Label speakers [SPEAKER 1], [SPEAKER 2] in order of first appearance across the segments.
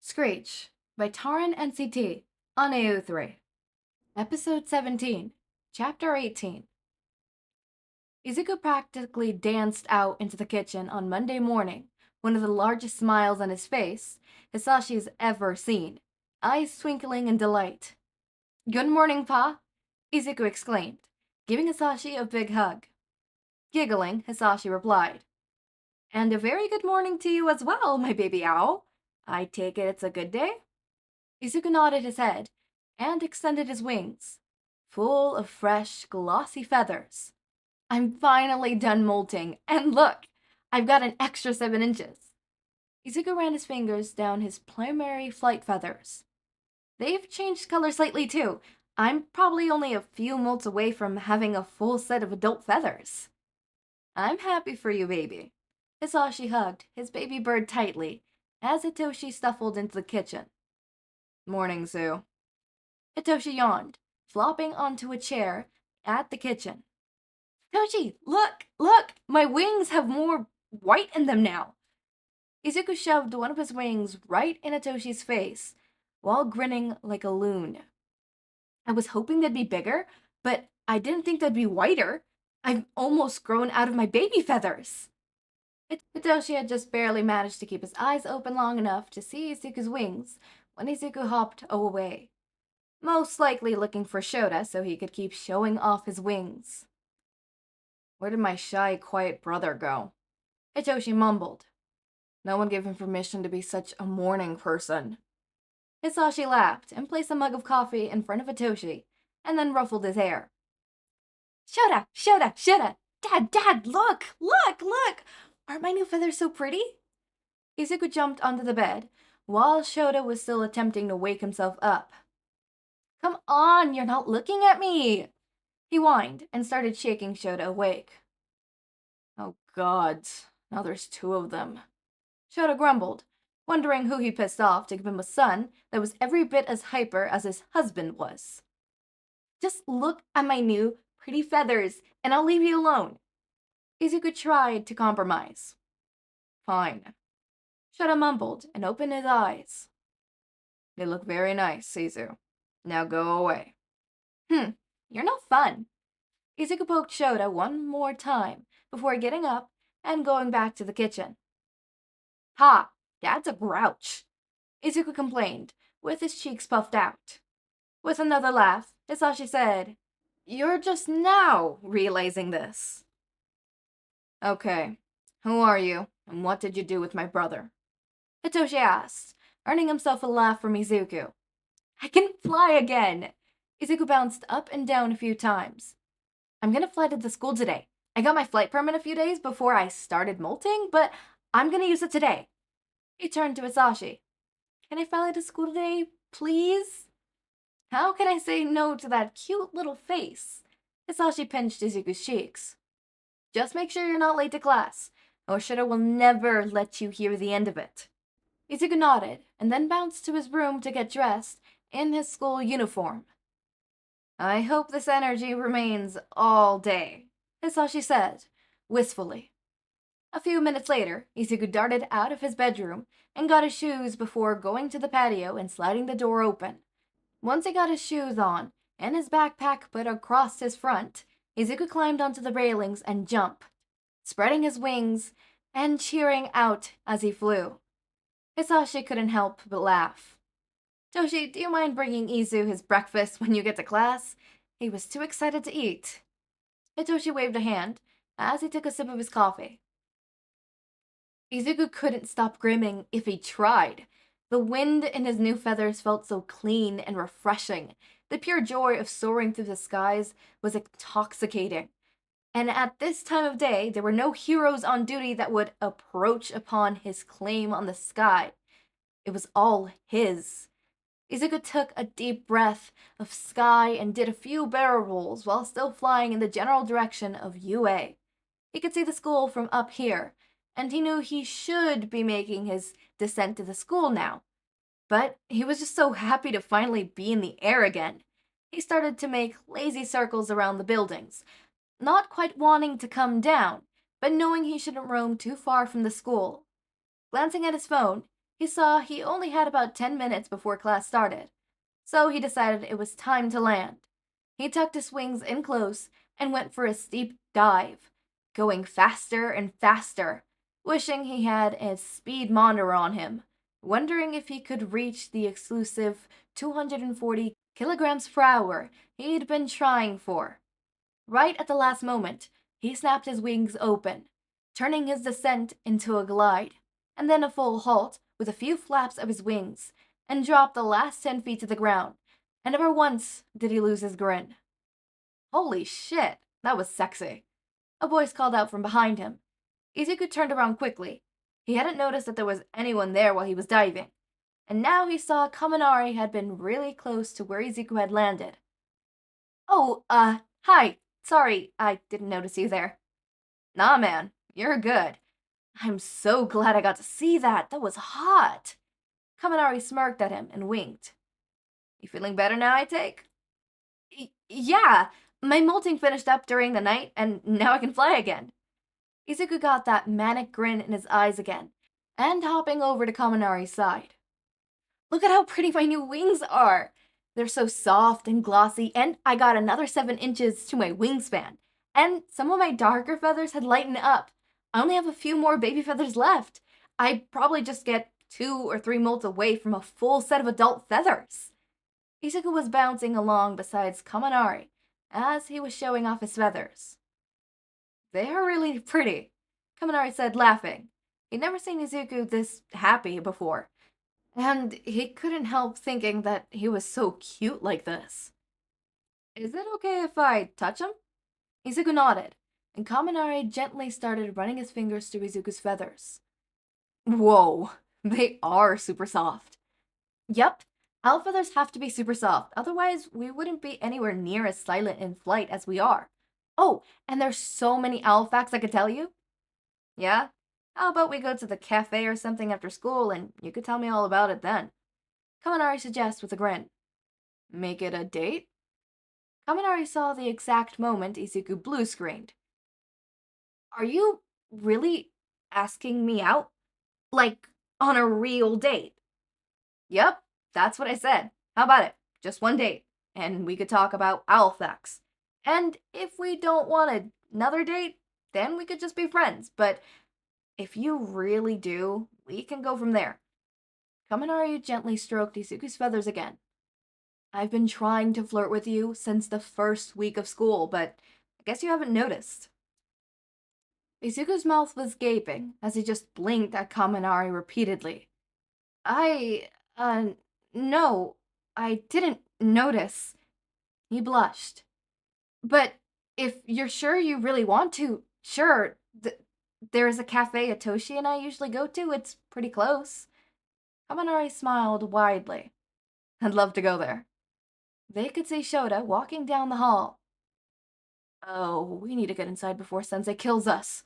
[SPEAKER 1] Screech by Taran NCT on AO3. Episode 17, Chapter 18. Izuku practically danced out into the kitchen on Monday morning, one of the largest smiles on his face Hisashi's ever seen, eyes twinkling in delight. "Good morning, Pa," Izuku exclaimed, giving Hisashi a big hug. Giggling, Hisashi replied, "And a very good morning to you as well, my baby owl. I take it it's a good day?" Izuku nodded his head and extended his wings, full of fresh, glossy feathers. "I'm finally done molting, and look, I've got an extra 7 inches. Izuku ran his fingers down his primary flight feathers. "They've changed color slightly too. I'm probably only a few molts away from having a full set of adult feathers." "I'm happy for you, baby." Hisashi hugged his baby bird tightly as Hitoshi shuffled into the kitchen. "Morning, Sue." Hitoshi yawned, flopping onto a chair at the kitchen. "Hitoshi, look! My wings have more white in them now." Izuku shoved one of his wings right in Hitoshi's face, while grinning like a loon. "I was hoping they'd be bigger, but I didn't think they'd be whiter. I've almost grown out of my baby feathers." Hitoshi had just barely managed to keep his eyes open long enough to see Izuku's wings when Izuku hopped away, most likely looking for Shouta so he could keep showing off his wings. "Where did my shy, quiet brother go?" Hitoshi mumbled. "No one gave him permission to be such a morning person." Hisashi laughed and placed a mug of coffee in front of Hitoshi, and then ruffled his hair. Shouta! Dad, look! Aren't my new feathers so pretty?" Izuku jumped onto the bed, while Shouta was still attempting to wake himself up. "Come on, you're not looking at me!" He whined and started shaking Shouta awake. "Oh God, now there's 2 of them." Shouta grumbled, wondering who he pissed off to give him a son that was every bit as hyper as his husband was. "Just look at my new, pretty feathers, and I'll leave you alone." Izuku tried to compromise. "Fine." Shouta mumbled and opened his eyes. "They look very nice, Izu. Now go away." You're no fun." Izuku poked Shouta one more time before getting up and going back to the kitchen. "Ha! Dad's a grouch," Izuku complained, with his cheeks puffed out. With another laugh, Hisashi said, "You're just now realizing this." "Okay, who are you, and what did you do with my brother?" Hitoshi asked, earning himself a laugh from Izuku. "I can fly again!" Izuku bounced up and down a few times. "I'm gonna fly to the school today. I got my flight permit a few days before I started molting, but I'm gonna use it today." He turned to Hisashi. "Can I fly to school today, please?" How can I say no to that cute little face? Hisashi pinched Izuku's cheeks. "Just make sure you're not late to class, or Shouta will never let you hear the end of it." Izuku nodded, and then bounced to his room to get dressed in his school uniform. "I hope this energy remains all day," Hisashi said, wistfully. A few minutes later, Izuku darted out of his bedroom and got his shoes before going to the patio and sliding the door open. Once he got his shoes on and his backpack put across his front, Izuku climbed onto the railings and jumped, spreading his wings and cheering out as he flew. Hisashi couldn't help but laugh. "Toshi, do you mind bringing Izu his breakfast when you get to class? He was too excited to eat." Hitoshi waved a hand as he took a sip of his coffee. Izuku couldn't stop grinning if he tried. The wind in his new feathers felt so clean and refreshing. The pure joy of soaring through the skies was intoxicating. And at this time of day, there were no heroes on duty that would approach upon his claim on the sky. It was all his. Izuku took a deep breath of sky and did a few barrel rolls while still flying in the general direction of UA. He could see the school from up here, and he knew he should be making his descent to the school now. But he was just so happy to finally be in the air again. He started to make lazy circles around the buildings, not quite wanting to come down, but knowing he shouldn't roam too far from the school. Glancing at his phone, He saw he only had about 10 minutes before class started, so he decided it was time to land. He tucked his wings in close and went for a steep dive, going faster and faster, wishing he had a speed monitor on him, wondering if he could reach the exclusive 240 kilograms per hour he'd been trying for. Right at the last moment, he snapped his wings open, turning his descent into a glide, and then a full halt with a few flaps of his wings, and dropped the last 10 feet to the ground, and never once did he lose his grin. Holy shit, that was sexy. A voice called out from behind him. Izuku turned around quickly. He hadn't noticed that there was anyone there while he was diving, and now he saw Kaminari had been really close to where Izuku had landed. Oh, hi. Sorry, I didn't notice you there. Nah, man, you're good. I'm so glad I got to see that. That was hot. Kaminari smirked at him and winked. You feeling better now, I take? Yeah, my molting finished up during the night, and now I can fly again. Izuku got that manic grin in his eyes again, and hopping over to Kaminari's side. Look at how pretty my new wings are! They're so soft and glossy, and I got another 7 inches to my wingspan. And some of my darker feathers had lightened up. I only have a few more baby feathers left. I'd probably just get 2 or 3 molts away from a full set of adult feathers. Izuku was bouncing along beside Kaminari as he was showing off his feathers. They are really pretty, Kaminari said, laughing. He'd never seen Izuku this happy before, and he couldn't help thinking that he was so cute like this. Is it okay if I touch him? Izuku nodded, and Kaminari gently started running his fingers through Izuku's feathers. Whoa, they are super soft. Yep, owl feathers have to be super soft, otherwise we wouldn't be anywhere near as silent in flight as we are. Oh, and there's so many owl facts I could tell you. Yeah? How about we go to the cafe or something after school and you could tell me all about it then? Kaminari suggests with a grin. Make it a date? Kaminari saw the exact moment Izuku blue screened. Are you really asking me out? Like, on a real date? Yep, that's what I said. How about it? Just one date, and we could talk about owl facts. And if we don't want another date, then we could just be friends. But if you really do, we can go from there. Kaminari gently stroked Izuku's feathers again. I've been trying to flirt with you since the first week of school, but I guess you haven't noticed. Izuku's mouth was gaping as he just blinked at Kaminari repeatedly. No, I didn't notice. He blushed. But if you're sure you really want to, sure, there is a cafe Hitoshi and I usually go to. It's pretty close. Kaminari smiled widely. I'd love to go there. They could see Shouta walking down the hall. Oh, we need to get inside before Sensei kills us.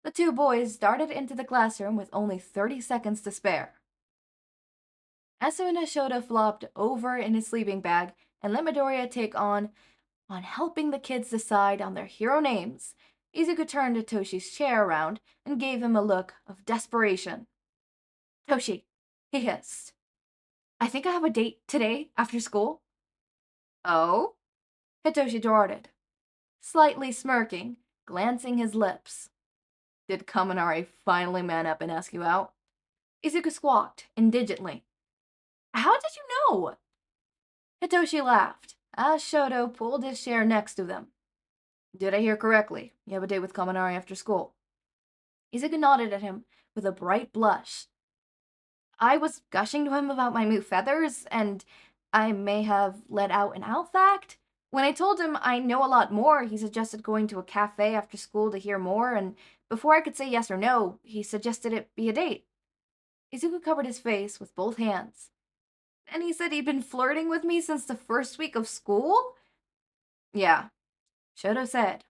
[SPEAKER 1] The two boys darted into the classroom with only 30 seconds to spare. As soon as Shouta flopped over in his sleeping bag and let Midoriya take on helping the kids decide on their hero names, Izuku turned Hitoshi's chair around and gave him a look of desperation. Toshi, he hissed. I think I have a date today after school. Oh? Hitoshi darted, slightly smirking, glancing his lips. Did Kaminari finally man up and ask you out? Izuku squawked indigently. How did you know? Hitoshi laughed as Shouta pulled his chair next to them. Did I hear correctly? You have a date with Kaminari after school? Izuku nodded at him with a bright blush. I was gushing to him about my new feathers, and I may have let out an owl fact. When I told him I know a lot more, he suggested going to a cafe after school to hear more, and before I could say yes or no, he suggested it be a date. Izuku covered his face with both hands. And he said he'd been flirting with me since the first week of school? Yeah, Shouta said.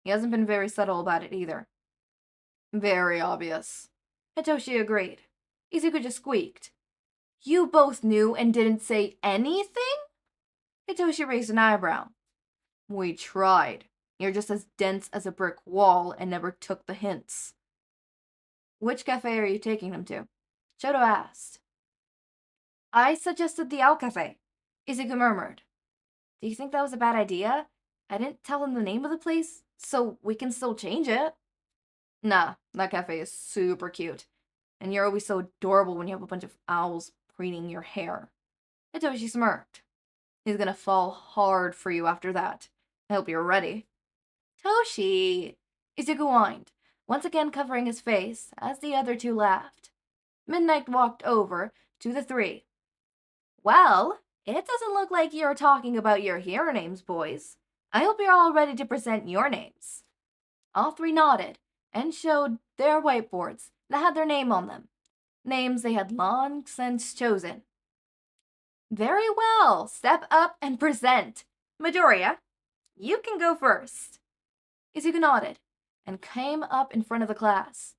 [SPEAKER 1] He hasn't been very subtle about it either. Very obvious. Hitoshi agreed. Izuku just squeaked. You both knew and didn't say anything? Hitoshi raised an eyebrow. We tried. You're just as dense as a brick wall and never took the hints. Which cafe are you taking him to? Shouta asked. I suggested the Owl Cafe, Izuku murmured. Do you think that was a bad idea? I didn't tell him the name of the place, so we can still change it. Nah, that cafe is super cute. And you're always so adorable when you have a bunch of owls preening your hair. Hitoshi smirked. He's gonna fall hard for you after that. I hope you're ready. Toshi! Izuku whined, once again covering his face as the other two laughed. Midnight walked over to the three. Well, it doesn't look like you're talking about your hero names, boys. I hope you're all ready to present your names. All three nodded and showed their whiteboards that had their name on them, names they had long since chosen. Very well, step up and present. Midoriya, you can go first. Izuku nodded and came up in front of the class.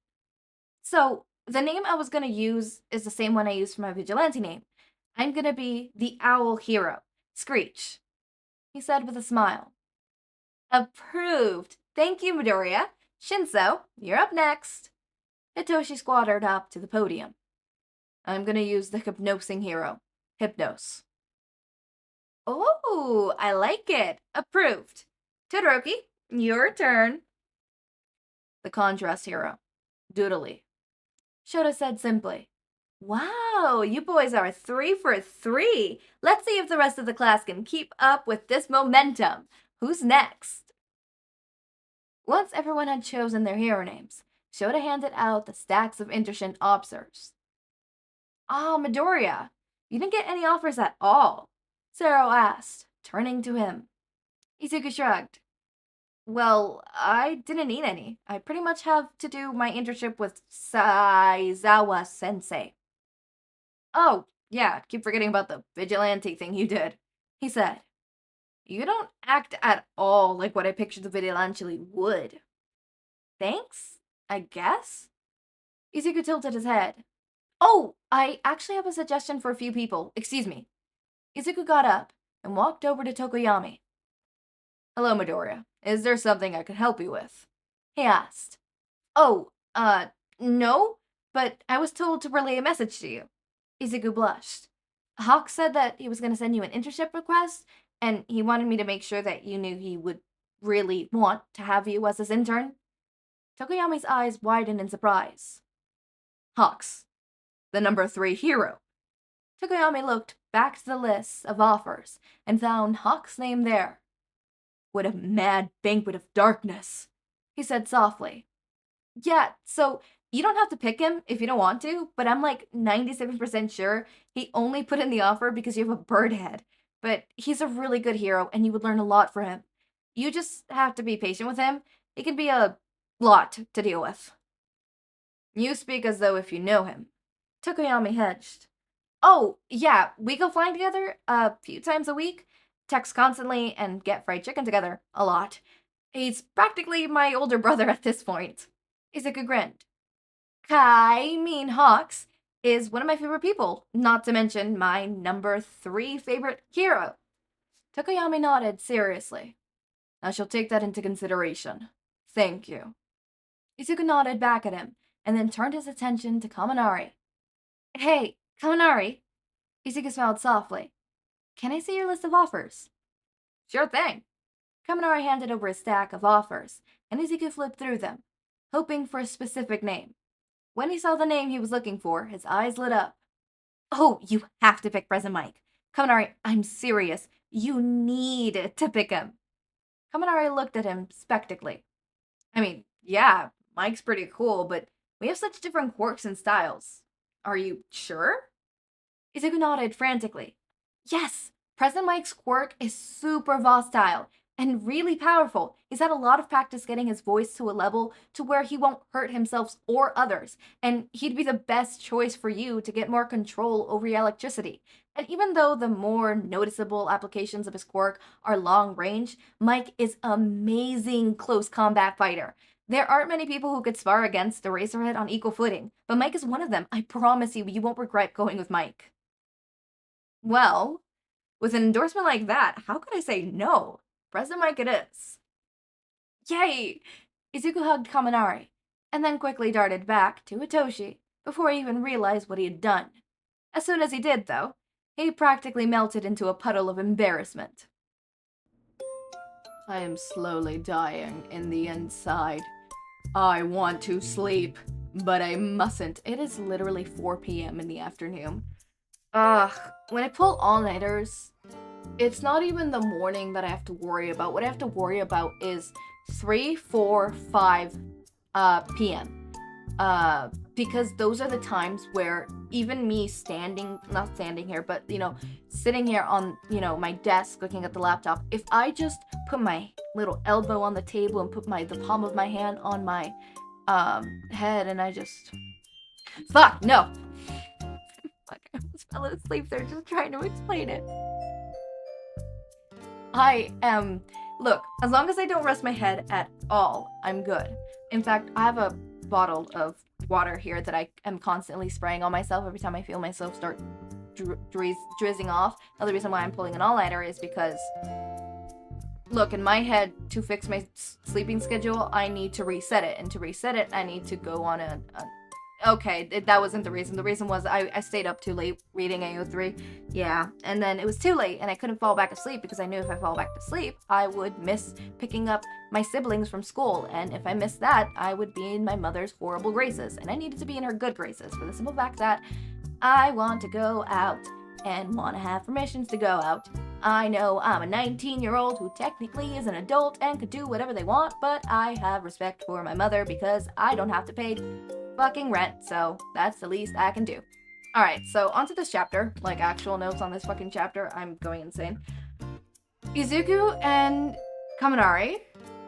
[SPEAKER 1] So, the name I was going to use is the same one I used for my Vigilante name. I'm going to be the Owl Hero, Screech, he said with a smile. Approved. Thank you, Midoriya. Shinsou, you're up next. Hitoshi squatted up to the podium. I'm going to use the Hypnosing Hero, Hypnos. Oh, I like it. Approved. Todoroki, your turn. The Contrast Hero, Doodly. Shouta said simply. Wow, you boys are 3 for 3. Let's see if the rest of the class can keep up with this momentum. Who's next? Once everyone had chosen their hero names, Shouta handed out the stacks of Intershint obsers. Ah, Midoriya, you didn't get any offers at all, Zero asked, turning to him. Izuku shrugged. Well, I didn't need any. I pretty much have to do my internship with Aizawa sensei. Oh, yeah, keep forgetting about the Vigilante thing you did, he said. You don't act at all like what I pictured the Vigilante would. Thanks, I guess? Izuku tilted his head. Oh, I actually have a suggestion for a few people. Excuse me. Izuku got up and walked over to Tokoyami. Hello, Midoriya. Is there something I can help you with? He asked. Oh, no, but I was told to relay a message to you. Izuku blushed. Hawk said that he was going to send you an internship request, and he wanted me to make sure that you knew he would really want to have you as his intern. Tokoyami's eyes widened in surprise. Hawks, the number 3 hero. Tokoyami looked back to the list of offers and found Hawk's name there. What a mad banquet of darkness, he said softly. Yeah, so you don't have to pick him if you don't want to, but I'm like 97% sure he only put in the offer because you have a bird head. But he's a really good hero and you would learn a lot from him. You just have to be patient with him. He can be a lot to deal with. You speak as though if you know him. Tokoyami hedged. Oh, yeah, we go flying together a few times a week, text constantly, and get fried chicken together a lot. He's practically my older brother at this point. Izuku grinned. Hawks is one of my favorite people, not to mention my number 3 favorite hero. Tokoyami nodded seriously. I shall take that into consideration. Thank you. Izuku nodded back at him, and then turned his attention to Kaminari. Hey, Kaminari. Izuku smiled softly. Can I see your list of offers? Sure thing. Kaminari handed over a stack of offers, and Izuku flipped through them, hoping for a specific name. When he saw the name he was looking for, his eyes lit up. Oh, you have to pick Present Mike. Kaminari, I'm serious. You need to pick him. Kaminari looked at him spectacally. I mean, yeah, Mike's pretty cool, but we have such different quirks and styles. Are you sure? Izuku nodded frantically. Yes, President Mike's quirk is super volatile and really powerful. He's had a lot of practice getting his voice to a level to where he won't hurt himself or others, and he'd be the best choice for you to get more control over your electricity. And even though the more noticeable applications of his quirk are long range, Mike is amazing close combat fighter. There aren't many people who could spar against Eraserhead on equal footing, but Mike is one of them. I promise you, you won't regret going with Mike. Well, with an endorsement like that, how could I say no? President Mike it is. Yay! Izuku hugged Kaminari, and then quickly darted back to Hitoshi before he even realized what he had done. As soon as he did, though, he practically melted into a puddle of embarrassment. I am slowly dying in the inside. I want to sleep, but I mustn't. It is literally 4 p.m. in the afternoon. When I pull all-nighters, it's not even the morning that I have to worry about. What I have to worry about is 3, 4, 5 p.m. Because those are the times where even me not standing here, but, sitting here on, my desk looking at the laptop, if I just put my little elbow on the table and put the palm of my hand on my head and I just... Fuck, no! Fuck, I almost fell asleep there just trying to explain it. Look, as long as I don't rest my head at all, I'm good. In fact, I have a bottle of water here that I am constantly spraying on myself every time I feel myself start drizzing off. Another reason why I'm pulling an all-nighter is because, look, in my head, to fix my sleeping schedule, I need to reset it. And to reset it, I need to go on okay, that wasn't the reason. The reason was I stayed up too late reading AO3. Yeah, and then it was too late, and I couldn't fall back asleep because I knew if I fall back to sleep, I would miss picking up my siblings from school, and if I missed that, I would be in my mother's horrible graces, and I needed to be in her good graces for the simple fact that I want to go out and want to have permissions to go out. I know I'm a 19-year-old who technically is an adult and could do whatever they want, but I have respect for my mother because I don't have to pay fucking rent, so that's the least I can do. Alright, so onto this chapter, like actual notes on this fucking chapter. I'm going insane. Izuku and Kaminari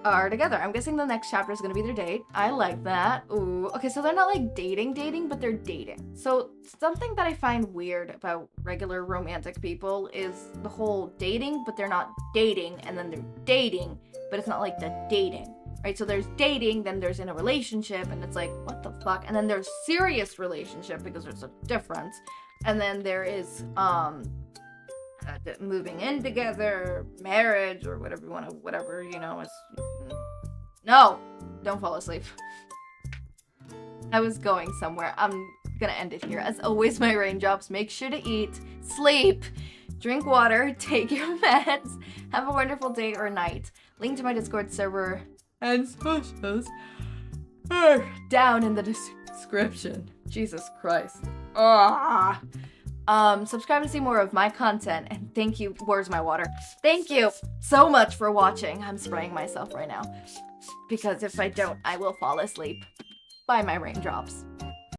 [SPEAKER 1] are together. I'm guessing the next chapter is gonna be their date. I like that. Ooh, okay, so they're not like dating, but they're dating. So something that I find weird about regular romantic people is the whole dating, but they're not dating, and then they're dating, but it's not like the dating. Right, so there's dating, then there's in a relationship, and it's like, what the fuck? And then there's serious relationship, because there's a difference. And then there is, moving in together, marriage, or whatever you want to, No! Don't fall asleep. I was going somewhere. I'm gonna end it here. As always, my raindrops, make sure to eat, sleep, drink water, take your meds, have a wonderful day or night. Link to my Discord server and socials are down in the description. Jesus Christ. Subscribe to see more of my content, and thank you. Where's my water? Thank you so much for watching. I'm spraying myself right now because if I don't, I will fall asleep by my raindrops.